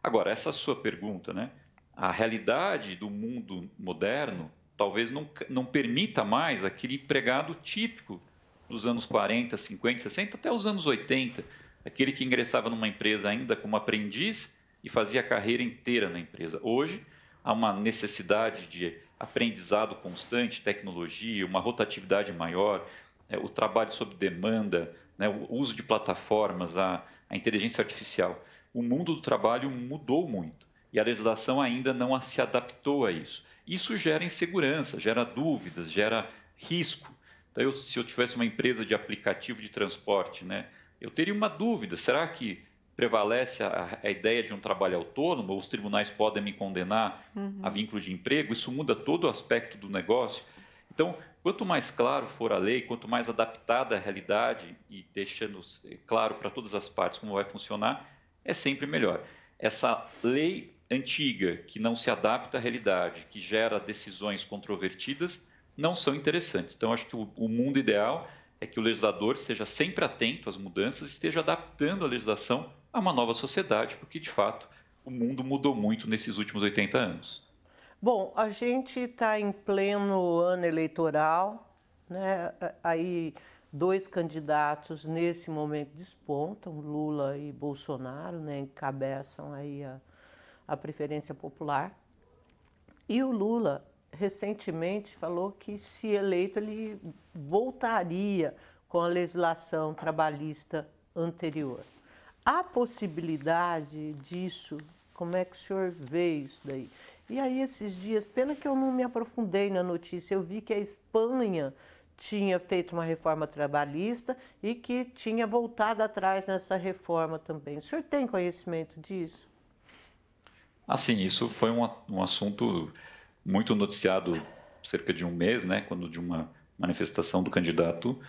Agora, essa sua pergunta, né? A realidade do mundo moderno talvez não permita mais aquele empregado típico dos anos 40, 50, 60, até os anos 80, aquele que ingressava numa empresa ainda como aprendiz e fazia a carreira inteira na empresa. Hoje, há uma necessidade de aprendizado constante, tecnologia, uma rotatividade maior, o trabalho sob demanda, né, o uso de plataformas, a inteligência artificial. O mundo do trabalho mudou muito e a legislação ainda não se adaptou a isso. Isso gera insegurança, gera dúvidas, gera risco. Então, se eu tivesse uma empresa de aplicativo de transporte, né, eu teria uma dúvida, será que prevalece a ideia de um trabalho autônomo, ou os tribunais podem me condenar a vínculo de emprego? Isso muda todo o aspecto do negócio. Então, quanto mais claro for a lei, quanto mais adaptada à realidade e deixando claro para todas as partes como vai funcionar, é sempre melhor. Essa lei antiga, que não se adapta à realidade, que gera decisões controvertidas, não são interessantes. Então, acho que o mundo ideal é que o legislador esteja sempre atento às mudanças, esteja adaptando a legislação a uma nova sociedade, porque, de fato, o mundo mudou muito nesses últimos 80 anos. Bom, a gente está em pleno ano eleitoral, né? Aí 2 candidatos nesse momento despontam, Lula e Bolsonaro, né? Encabeçam aí a preferência popular. E o Lula recentemente falou que, se eleito, ele voltaria com a legislação trabalhista anterior. Há possibilidade disso? Como é que o senhor vê isso daí? E aí, esses dias, pena que eu não me aprofundei na notícia, eu vi que a Espanha tinha feito uma reforma trabalhista e que tinha voltado atrás nessa reforma também. O senhor tem conhecimento disso? Assim, isso foi um assunto muito noticiado cerca de um mês, né, quando de uma manifestação do candidato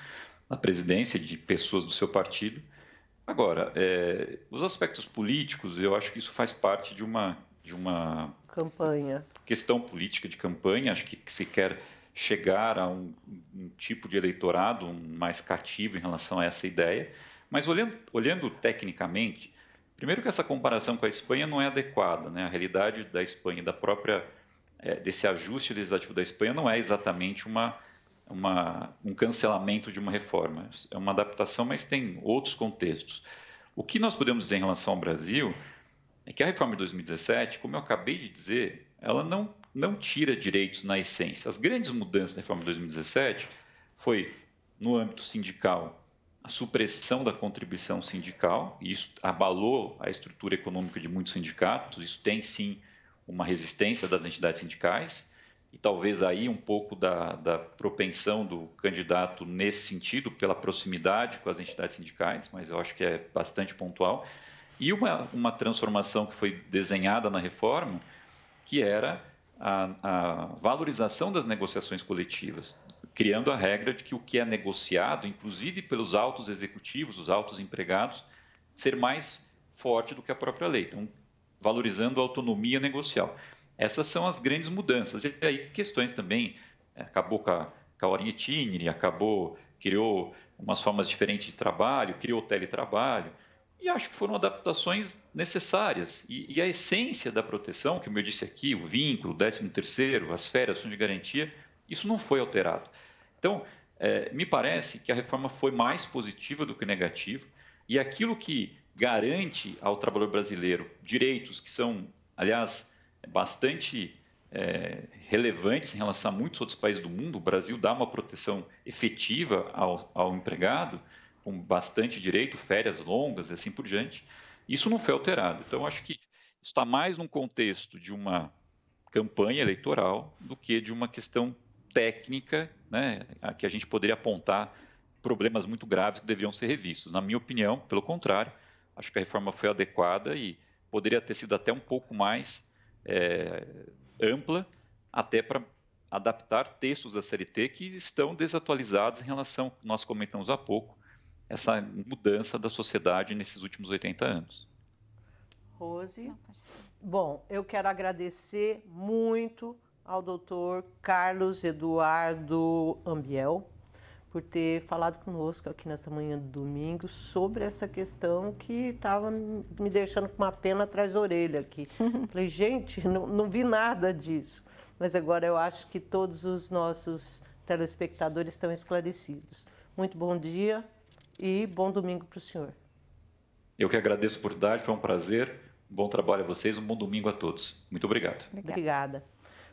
à presidência, de pessoas do seu partido. Agora, os aspectos políticos, eu acho que isso faz parte de uma campanha, questão política de campanha. Acho que se quer chegar a um tipo de eleitorado mais cativo em relação a essa ideia. Mas olhando tecnicamente, primeiro que essa comparação com a Espanha não é adequada, né? A realidade da Espanha, desse ajuste legislativo da Espanha, não é exatamente um cancelamento de uma reforma. É uma adaptação, mas tem outros contextos. O que nós podemos dizer em relação ao Brasil é que a reforma de 2017, como eu acabei de dizer, ela não tira direitos na essência. As grandes mudanças da reforma de 2017 foi, no âmbito sindical, a supressão da contribuição sindical, e isso abalou a estrutura econômica de muitos sindicatos. Isso tem, sim, uma resistência das entidades sindicais, e talvez aí um pouco da propensão do candidato nesse sentido, pela proximidade com as entidades sindicais, mas eu acho que é bastante pontual. E uma transformação que foi desenhada na reforma, que era a valorização das negociações coletivas, criando a regra de que o que é negociado, inclusive pelos altos executivos, os altos empregados, ser mais forte do que a própria lei. Então, valorizando a autonomia negocial. Essas são as grandes mudanças. E aí questões também, acabou com a hora itinere, criou umas formas diferentes de trabalho, criou o teletrabalho, e acho que foram adaptações necessárias. E a essência da proteção, que, como eu disse aqui, o vínculo, o 13º, as férias, fundo de garantia, isso não foi alterado. Então, me parece que a reforma foi mais positiva do que negativa, e aquilo que garante ao trabalhador brasileiro direitos que são, aliás, bastante relevantes em relação a muitos outros países do mundo. O Brasil dá uma proteção efetiva ao empregado, com bastante direito, férias longas e assim por diante. Isso não foi alterado. Então, acho que isso está mais num contexto de uma campanha eleitoral do que de uma questão técnica, né, a que a gente poderia apontar problemas muito graves que deveriam ser revistos. Na minha opinião, pelo contrário, acho que a reforma foi adequada e poderia ter sido até um pouco mais ampla, até para adaptar textos da CLT que estão desatualizados em relação, nós comentamos há pouco, essa mudança da sociedade nesses últimos 80 anos. Rose? Bom, eu quero agradecer muito ao doutor Carlos Eduardo Ambiel por ter falado conosco aqui nessa manhã de domingo sobre essa questão que estava me deixando com uma pena atrás da orelha aqui. Falei, gente, não vi nada disso. Mas agora eu acho que todos os nossos telespectadores estão esclarecidos. Muito bom dia e bom domingo para o senhor. Eu que agradeço a oportunidade, foi um prazer. Bom trabalho a vocês, um bom domingo a todos. Muito obrigado. Obrigada.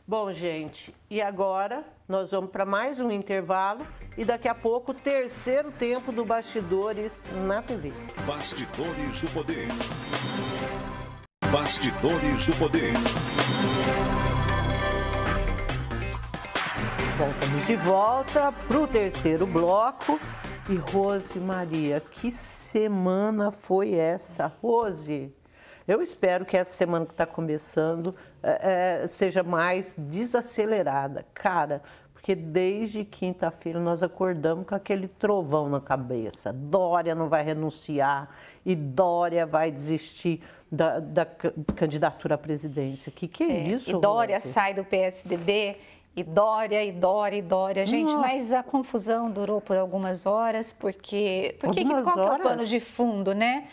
Bom, gente, e agora nós vamos para mais um intervalo e daqui a pouco o terceiro tempo do Bastidores na TV. Bastidores do Poder. Bastidores do Poder. Bom, estamos de volta para o terceiro bloco. E Rose Maria, que semana foi essa, Rose? Eu espero que essa semana que está começando seja mais desacelerada. Cara, porque desde quinta-feira nós acordamos com aquele trovão na cabeça. Dória não vai renunciar e Dória vai desistir da candidatura à presidência. Que é isso, E Dória Rose? sai do PSDB... E Dória. Gente, Nossa. mas a confusão durou por algumas horas, porque qual que é o pano de fundo, né?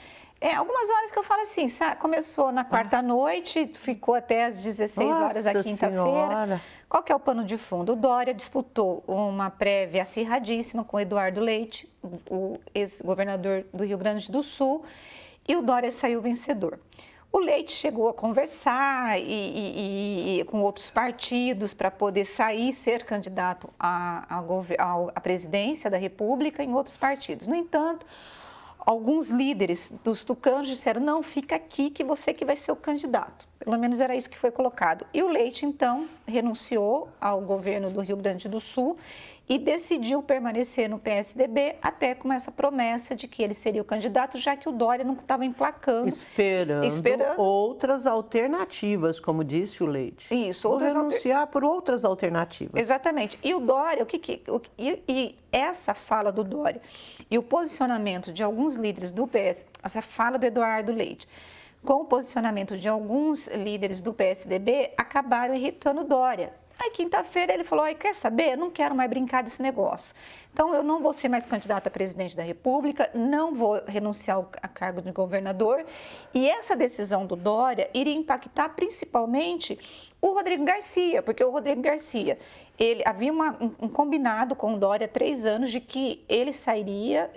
Algumas horas que eu falo assim, começou na quarta-noite, ficou até às 16 horas da quinta-feira. Qual que é o pano de fundo? O Dória disputou uma prévia acirradíssima com o Eduardo Leite, o ex-governador do Rio Grande do Sul, e o Dória saiu vencedor. O Leite chegou a conversar com outros partidos para poder sair e ser candidato à presidência da República em outros partidos. No entanto, alguns líderes dos tucanos disseram, não, fica aqui que você que vai ser o candidato. Pelo menos era isso que foi colocado. E o Leite, então, renunciou ao governo do Rio Grande do Sul e decidiu permanecer no PSDB, até com essa promessa de que ele seria o candidato, já que o Dória não estava emplacando. Esperando outras alternativas, como disse o Leite. Isso. Vou renunciar por outras alternativas. Exatamente. E o Dória, e essa fala do Dória e o posicionamento de alguns líderes do PS, essa fala do Eduardo Leite, com o posicionamento de alguns líderes do PSDB, acabaram irritando o Dória. Aí, quinta-feira, ele falou, quer saber? Eu não quero mais brincar desse negócio. Então, eu não vou ser mais candidato a presidente da República, não vou renunciar a cargo de governador. E essa decisão do Dória iria impactar principalmente o Rodrigo Garcia, porque o Rodrigo Garcia, ele havia um combinado com o Dória há 3 anos de que ele sairia,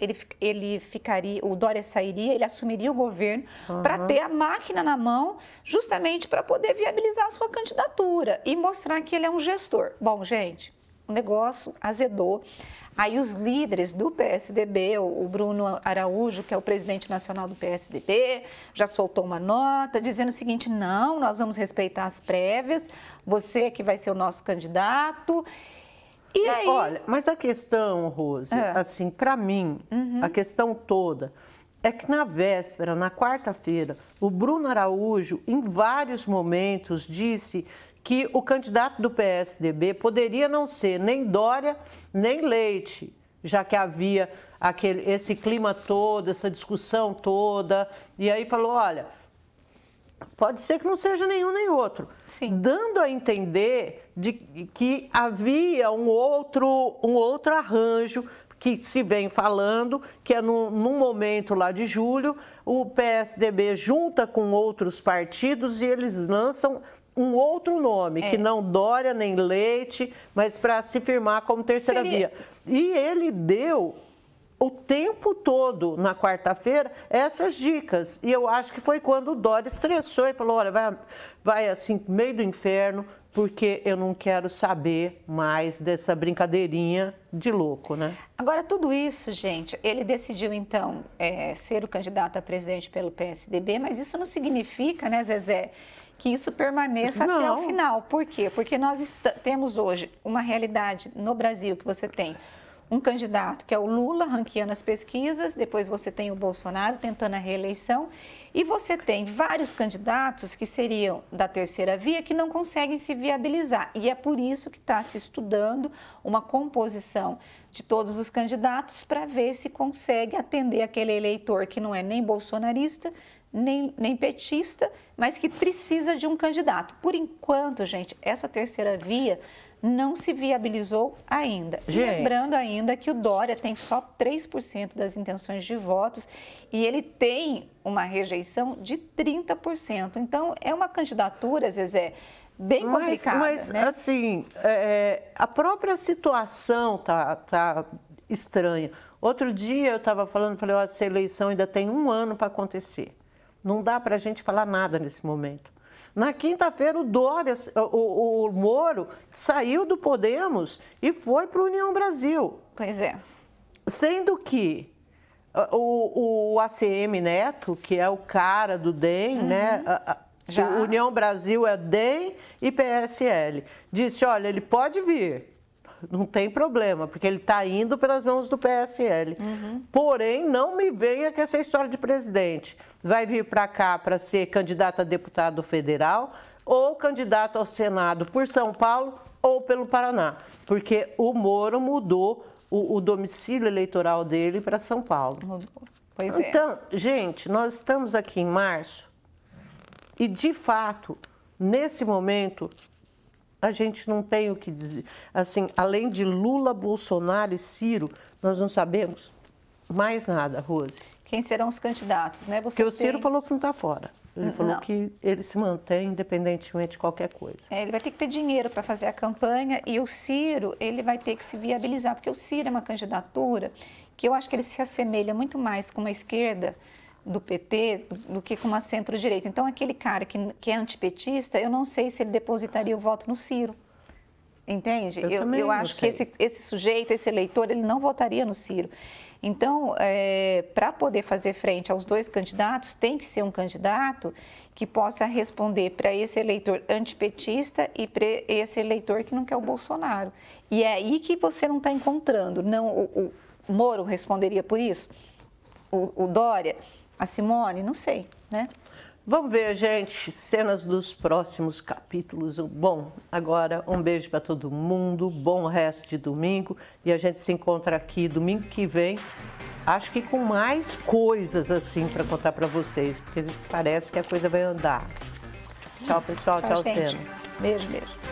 o Dória sairia, ele assumiria o governo para ter a máquina na mão, justamente para poder viabilizar a sua candidatura e mostrar que ele é um gestor. Bom, gente, o negócio azedou. Aí os líderes do PSDB, o Bruno Araújo, que é o presidente nacional do PSDB, já soltou uma nota dizendo o seguinte, não, nós vamos respeitar as prévias, você que vai ser o nosso candidato. E aí... Olha, mas a questão, Rose, assim, para mim, a questão toda é que na véspera, na quarta-feira, o Bruno Araújo, em vários momentos, disse que o candidato do PSDB poderia não ser nem Dória, nem Leite, já que havia esse clima todo, essa discussão toda. E aí falou, olha, pode ser que não seja nenhum nem outro. Sim. Dando a entender de que havia um outro arranjo que se vem falando, que é num momento lá de julho, o PSDB junta com outros partidos e eles lançam um outro nome, que não Dória nem Leite, mas para se firmar como terceira via. E ele deu o tempo todo, na quarta-feira, essas dicas. E eu acho que foi quando o Dória estressou e falou, olha, vai assim, meio do inferno, porque eu não quero saber mais dessa brincadeirinha de louco, né? Agora, tudo isso, gente, ele decidiu, então, ser o candidato a presidente pelo PSDB, mas isso não significa, né, Zezé, que isso permaneça até o final. Por quê? Porque nós temos hoje uma realidade no Brasil que você tem um candidato que é o Lula, ranqueando as pesquisas, depois você tem o Bolsonaro tentando a reeleição, e você tem vários candidatos que seriam da terceira via que não conseguem se viabilizar. E é por isso que está se estudando uma composição de todos os candidatos para ver se consegue atender aquele eleitor que não é nem bolsonarista, nem petista, mas que precisa de um candidato. Por enquanto, gente, essa terceira via não se viabilizou ainda. Lembrando ainda que o Dória tem só 3% das intenções de votos e ele tem uma rejeição de 30%. Então, é uma candidatura, Zezé, bem complicada. Mas né? assim, a própria situação tá estranha. Outro dia eu estava falei, olha, essa eleição ainda tem 1 ano para acontecer. Não dá para a gente falar nada nesse momento. Na quinta-feira, o Dória, o Moro, saiu do Podemos e foi para o União Brasil. Pois é. Sendo que o ACM Neto, que é o cara do DEM, né? O União Brasil é DEM e PSL. Disse, olha, ele pode vir. Não tem problema, porque ele está indo pelas mãos do PSL. Porém, não me venha com essa história de presidente. Vai vir para cá para ser candidato a deputado federal ou candidato ao Senado por São Paulo ou pelo Paraná. Porque o Moro mudou o domicílio eleitoral dele para São Paulo. Pois é. Então, gente, nós estamos aqui em março e, de fato, nesse momento, a gente não tem o que dizer. Assim, além de Lula, Bolsonaro e Ciro, nós não sabemos mais nada, Rose. Quem serão os candidatos, né? Porque o Ciro falou que não está fora. Ele falou que ele se mantém independentemente de qualquer coisa. Ele vai ter que ter dinheiro para fazer a campanha e o Ciro, ele vai ter que se viabilizar, porque o Ciro é uma candidatura que eu acho que ele se assemelha muito mais com uma esquerda do PT do que com uma centro-direita. Então, aquele cara que é antipetista, eu não sei se ele depositaria o voto no Ciro. Entende? Eu acho que esse sujeito, esse eleitor, ele não votaria no Ciro. Então, para poder fazer frente aos dois candidatos, tem que ser um candidato que possa responder para esse eleitor antipetista e para esse eleitor que não quer o Bolsonaro. E é aí que você não está encontrando. Não, o Moro responderia por isso? O Dória? A Simone? Não sei, né? Vamos ver, gente, cenas dos próximos capítulos. Bom, agora um beijo para todo mundo, bom resto de domingo e a gente se encontra aqui domingo que vem, acho que com mais coisas assim para contar para vocês, porque parece que a coisa vai andar. Tchau, pessoal. Tchau, gente. Cena. Beijo, beijo.